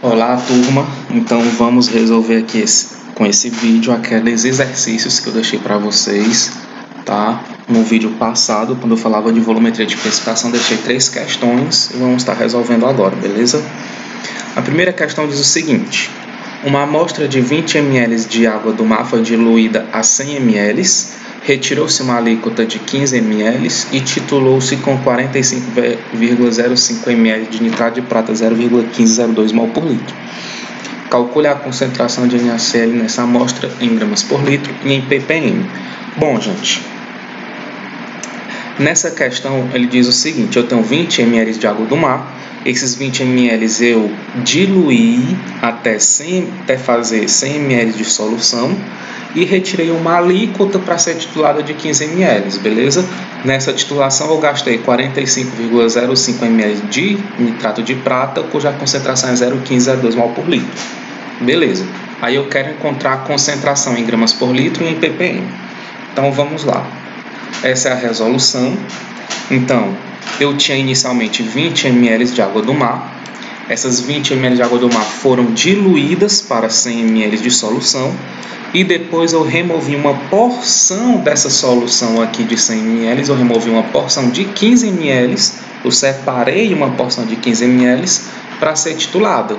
Olá, turma. Então vamos resolver aqui com esse vídeo aqueles exercícios que eu deixei para vocês, tá? No vídeo passado, quando eu falava de volumetria de precipitação, deixei 3 questões e vamos estar resolvendo agora, beleza? A primeira questão diz o seguinte: uma amostra de 20 ml de água do mar foi diluída a 100 ml, retirou-se uma alíquota de 15 ml e titulou-se com 45,05 ml de nitrato de prata 0,1502 mol por litro. Calcule a concentração de NaCl nessa amostra em gramas por litro e em ppm. Bom, gente, nessa questão ele diz o seguinte: eu tenho 20 ml de água do mar. Esses 20 ml eu diluí até fazer 100 ml de solução e retirei uma alíquota para ser titulada de 15 ml, beleza? Nessa titulação eu gastei 45,05 ml de nitrato de prata, cuja concentração é 0,1502 mol por litro. Beleza. Aí eu quero encontrar a concentração em gramas por litro e em ppm. Então vamos lá. Essa é a resolução. Então, eu tinha inicialmente 20 ml de água do mar. Essas 20 ml de água do mar foram diluídas para 100 ml de solução. E depois eu removi uma porção dessa solução aqui de 100 ml. Eu removi uma porção de 15 ml. Eu separei uma porção de 15 ml para ser titulada.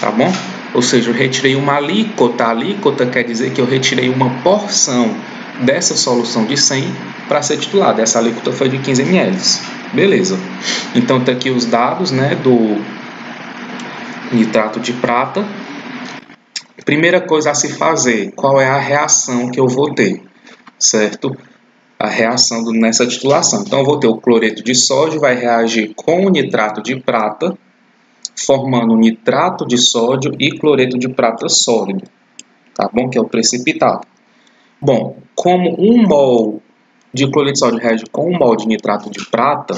Tá bom? Ou seja, eu retirei uma alíquota. A alíquota quer dizer que eu retirei uma porção dessa solução de 100 para ser titulada. Essa alíquota foi de 15 ml. Beleza. Então, tá aqui os dados, né, do nitrato de prata. Primeira coisa a se fazer, qual é a reação que eu vou ter, certo? A reação nessa titulação. Então, eu vou ter o cloreto de sódio, vai reagir com o nitrato de prata, formando nitrato de sódio e cloreto de prata sólido, tá bom? Que é o precipitado. Bom, como 1 mol de cloreto de sódio reage com 1 mol de nitrato de prata,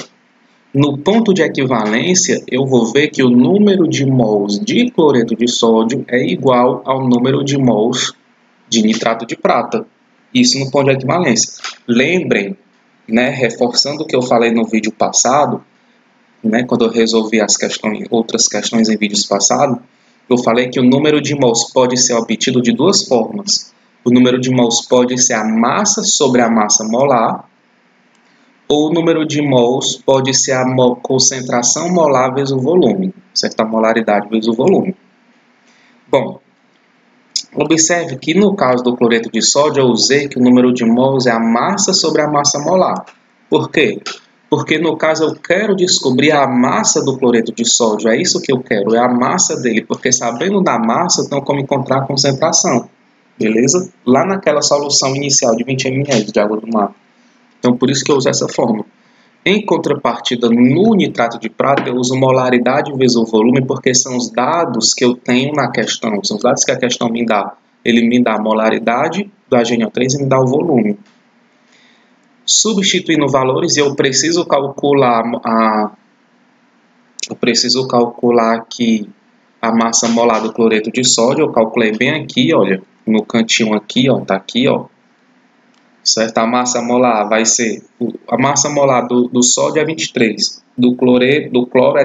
no ponto de equivalência, eu vou ver que o número de mols de cloreto de sódio é igual ao número de mols de nitrato de prata. Isso no ponto de equivalência. Lembrem, né, reforçando o que eu falei no vídeo passado, né, quando eu resolvi outras questões em vídeos passados, eu falei que o número de mols pode ser obtido de duas formas. O número de mols pode ser a massa sobre a massa molar, ou o número de mols pode ser a concentração molar vezes o volume, certo? A molaridade vezes o volume. Bom, observe que no caso do cloreto de sódio eu usei que o número de mols é a massa sobre a massa molar. Por quê? Porque no caso eu quero descobrir a massa do cloreto de sódio, é isso que eu quero, é a massa dele, porque sabendo da massa eu tenho como encontrar a concentração, beleza? Lá naquela solução inicial de 20 ml de água do mar. Então, por isso que eu uso essa fórmula. Em contrapartida, no nitrato de prata, eu uso molaridade vezes o volume, porque são os dados que eu tenho na questão. São os dados que a questão me dá. Ele me dá a molaridade do HNO3 e me dá o volume. Substituindo valores, eu preciso calcular aqui a massa molar do cloreto de sódio. Eu calculei bem aqui, olha, no cantinho aqui, ó, tá aqui, ó. Certo? A massa molar vai ser, a massa molar do sódio é 23, do cloro é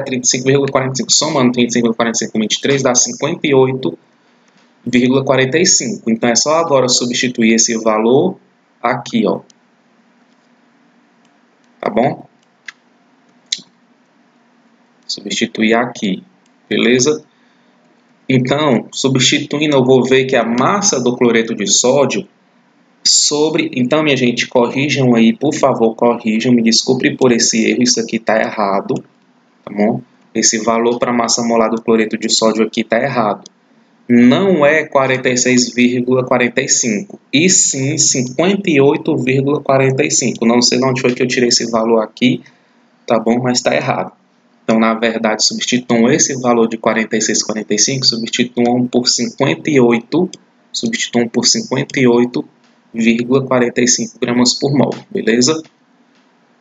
35,45, somando 35,45 com 23 dá 58,45. Então é só agora substituir esse valor aqui, ó. Tá bom? Substituir aqui, beleza? Então, substituindo, eu vou ver que a massa do cloreto de sódio então, minha gente, corrijam aí, por favor, corrijam, me desculpe por esse erro, isso aqui está errado, tá bom? Esse valor para a massa molar do cloreto de sódio aqui está errado. Não é 46,45, e sim 58,45. Não sei de onde foi que eu tirei esse valor aqui, tá bom? Mas está errado. Então, na verdade, substituam esse valor de 46,45, substituam por 58,45 gramas por mol, beleza?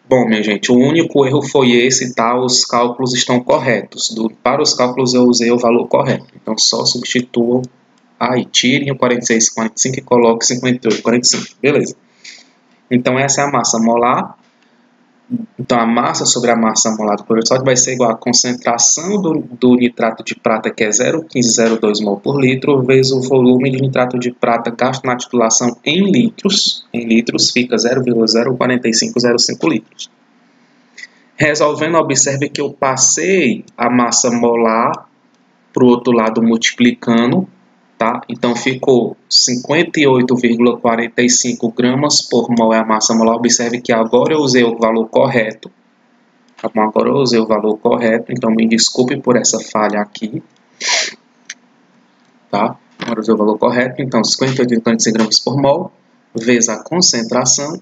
Bom, minha gente, o único erro foi esse, tá? Os cálculos estão corretos. Para os cálculos eu usei o valor correto. Então, só substituam aí, tirem o 46,45 e coloquem 58,45, beleza? Então, essa é a massa molar Então, a massa sobre a massa molar do cloreto de sódio vai ser igual à concentração do nitrato de prata, que é 0,1502 mol por litro, vezes o volume de nitrato de prata gasto na titulação em litros. Em litros fica 0,04505 litros. Resolvendo, observe que eu passei a massa molar para o outro lado multiplicando, tá? Então ficou 58,45 gramas por mol é a massa molar. Observe que agora eu usei o valor correto. Tá bom? Agora eu usei o valor correto, então me desculpe por essa falha aqui. Tá? Agora eu usei o valor correto, então 58,45 gramas por mol vezes a concentração,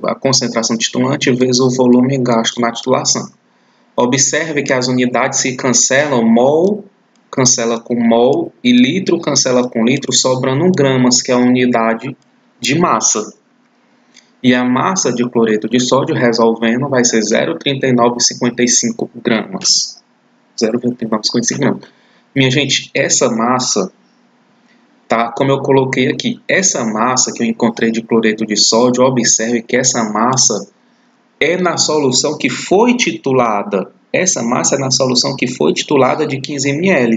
a concentração titulante vezes o volume gasto na titulação. Observe que as unidades se cancelam, mol cancela com mol e litro cancela com litro, sobrando gramas, que é a unidade de massa. E a massa de cloreto de sódio resolvendo vai ser 0,3955 gramas. 0,3955 gramas. Minha gente, essa massa, tá? Como eu coloquei aqui, essa massa que eu encontrei de cloreto de sódio, observe que essa massa é na solução que foi titulada. Essa massa é na solução que foi titulada de 15 ml.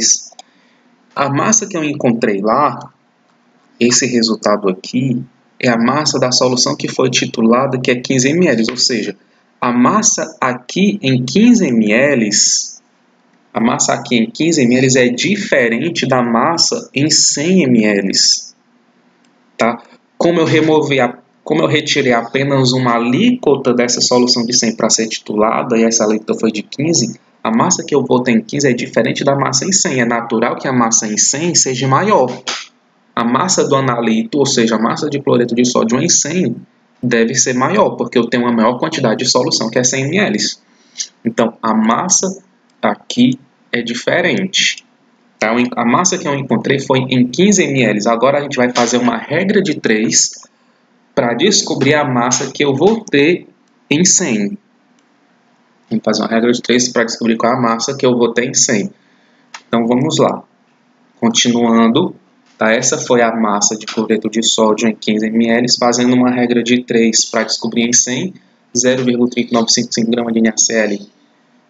A massa que eu encontrei lá, esse resultado aqui, é a massa da solução que foi titulada, que é 15 ml. Ou seja, a massa aqui em 15 ml, a massa aqui em 15 ml é diferente da massa em 100 ml. Tá? Como eu retirei apenas uma alíquota dessa solução de 100 para ser titulada, e essa alíquota foi de 15, a massa que eu vou ter em 15 é diferente da massa em 100. É natural que a massa em 100 seja maior. A massa do analito, ou seja, a massa de cloreto de sódio em 100, deve ser maior, porque eu tenho uma maior quantidade de solução, que é 100 ml. Então, a massa aqui é diferente. A massa que eu encontrei foi em 15 ml. Agora a gente vai fazer uma regra de 3 para descobrir a massa que eu vou ter em 100. Vamos fazer uma regra de 3 para descobrir qual é a massa que eu vou ter em 100. Então vamos lá. Continuando, tá? Essa foi a massa de cloreto de sódio em 15 ml, fazendo uma regra de 3 para descobrir em 100. 0,3955 gramas de NaCl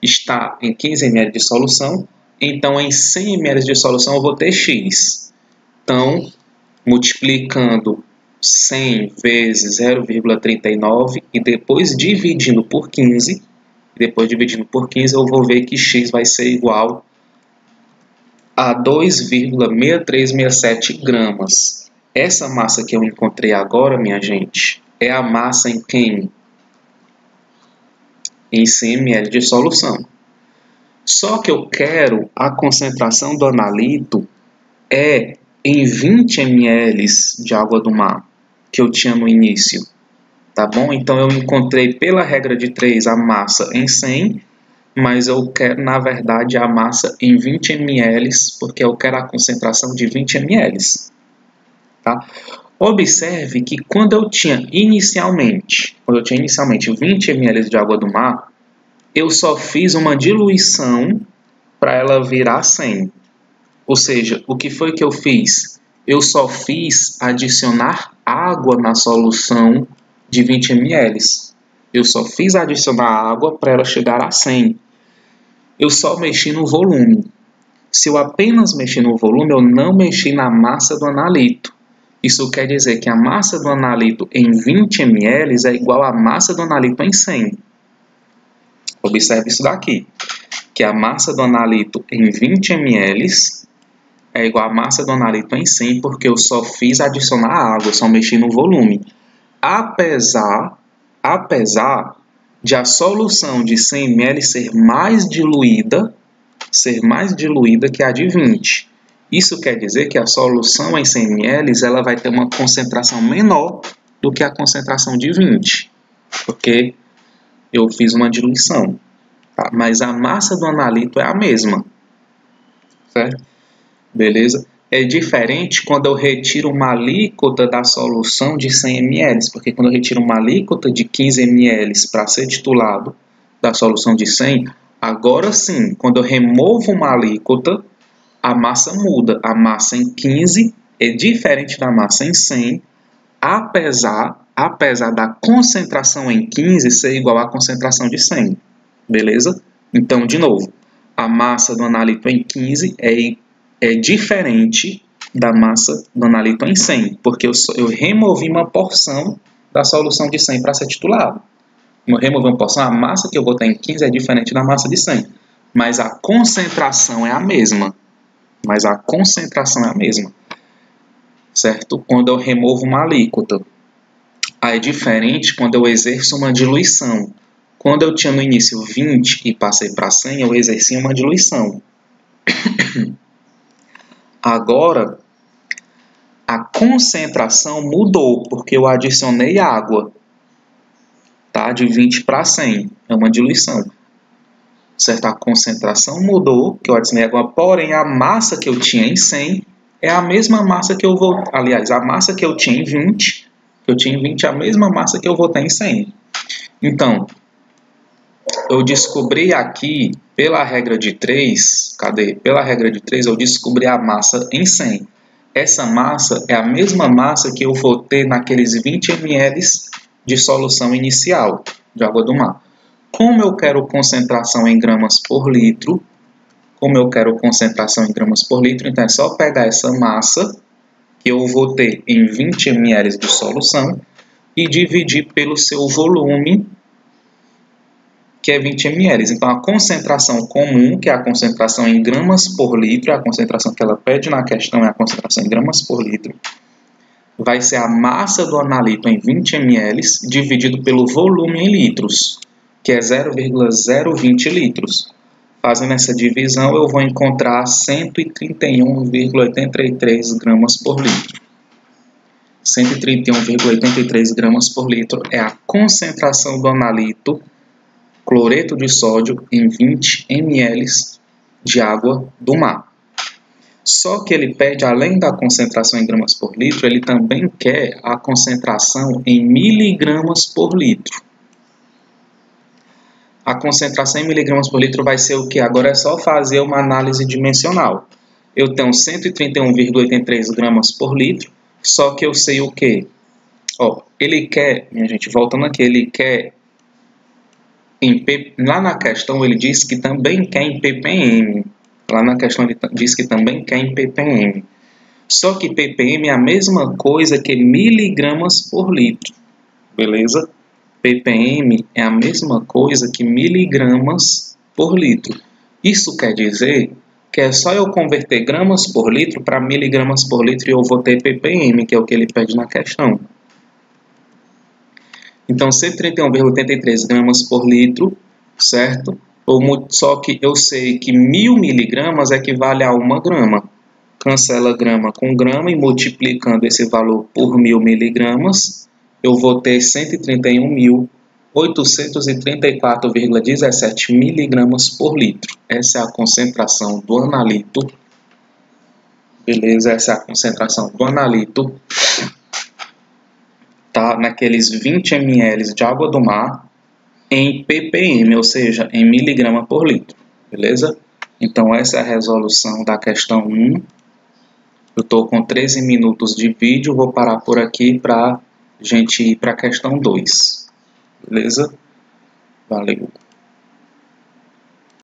está em 15 ml de solução. Então, em 100 ml de solução, eu vou ter X. Então, multiplicando 100 vezes 0,39 e depois dividindo por 15, eu vou ver que X vai ser igual a 2,6367 gramas. Essa massa que eu encontrei agora, minha gente, é a massa em quem? Em 100 ml de solução. Só que eu quero a concentração do analito em 20 ml de água do mar, que eu tinha no início. Tá bom? Então, eu encontrei pela regra de 3 a massa em 100, mas eu quero, na verdade, a massa em 20 ml, porque eu quero a concentração de 20 ml. Tá? Observe que quando eu tinha inicialmente 20 ml de água do mar, eu só fiz uma diluição para ela virar 100. Ou seja, o que foi que eu fiz? Eu só fiz adicionar água na solução de 20 ml. Eu só fiz adicionar água para ela chegar a 100. Eu só mexi no volume. Se eu apenas mexi no volume, eu não mexi na massa do analito. Isso quer dizer que a massa do analito em 20 ml é igual à massa do analito em 100. Observe isso daqui, que a massa do analito em 20 ml é igual à massa do analito em 100, porque eu só fiz adicionar água, só mexi no volume. Apesar de a solução de 100 ml ser mais diluída que a de 20. Isso quer dizer que a solução em 100 ml ela vai ter uma concentração menor do que a concentração de 20, porque eu fiz uma diluição. Tá? Mas a massa do analito é a mesma. Certo? Beleza? É diferente quando eu retiro uma alíquota da solução de 100 ml, porque quando eu retiro uma alíquota de 15 ml para ser titulado da solução de 100, agora sim, quando eu removo uma alíquota, a massa muda. A massa em 15 é diferente da massa em 100, apesar apesar da concentração em 15 ser igual à concentração de 100. Beleza? Então, de novo, a massa do analito em 15 é diferente da massa do analito em 100, porque eu removi uma porção da solução de 100 para ser titulado. Eu removi uma porção, a massa que eu vou ter em 15 é diferente da massa de 100, mas a concentração é a mesma. Certo? Quando eu removo uma alíquota. Aí é diferente quando eu exerço uma diluição. Quando eu tinha no início 20 e passei para 100, eu exerci uma diluição. Agora, a concentração mudou, porque eu adicionei água. Tá? De 20 para 100, é uma diluição. Certo? A concentração mudou, que eu adicionei água, porém a massa que eu tinha em 100 é a mesma massa que eu vou... Aliás, a massa que eu tinha em 20, é a mesma massa que eu vou ter em 100. Então, eu descobri aqui, pela regra de 3, Pela regra de 3, eu descobri a massa em 100. Essa massa é a mesma massa que eu vou ter naqueles 20 ml de solução inicial de água do mar. Como eu quero concentração em gramas por litro, então é só pegar essa massa, que eu vou ter em 20 ml de solução, e dividir pelo seu volume, que é 20 ml. Então, a concentração comum, que é a concentração em gramas por litro, a concentração que ela pede na questão é a concentração em gramas por litro, vai ser a massa do analito em 20 ml dividido pelo volume em litros, que é 0,020 litros. Fazendo essa divisão, eu vou encontrar 131,83 gramas por litro. 131,83 gramas por litro é a concentração do analito cloreto de sódio em 20 ml de água do mar. Só que ele pede, além da concentração em gramas por litro, ele também quer a concentração em miligramas por litro. A concentração em miligramas por litro vai ser o que? Agora é só fazer uma análise dimensional. Eu tenho 131,83 gramas por litro, só que eu sei o que? Ele quer, minha gente, voltando aqui, ele quer, lá na questão ele diz que também quer em ppm. Lá na questão ele diz que também quer em ppm. Só que ppm é a mesma coisa que miligramas por litro. Beleza? ppm é a mesma coisa que miligramas por litro. Isso quer dizer que é só eu converter gramas por litro para miligramas por litro e eu vou ter ppm, que é o que ele pede na questão. Então, 131,83 gramas por litro, certo? Só que eu sei que 1000 miligramas equivale a 1 grama. Cancela grama com grama e multiplicando esse valor por 1000 miligramas, eu vou ter 131.834,17 miligramas por litro. Essa é a concentração do analito. Beleza? Essa é a concentração do analito. Tá? Naqueles 20 ml de água do mar em ppm, ou seja, em miligrama por litro. Beleza? Então, essa é a resolução da questão 1. Eu estou com 13 minutos de vídeo, vou parar por aqui para a gente ir para a questão 2. Beleza? Valeu!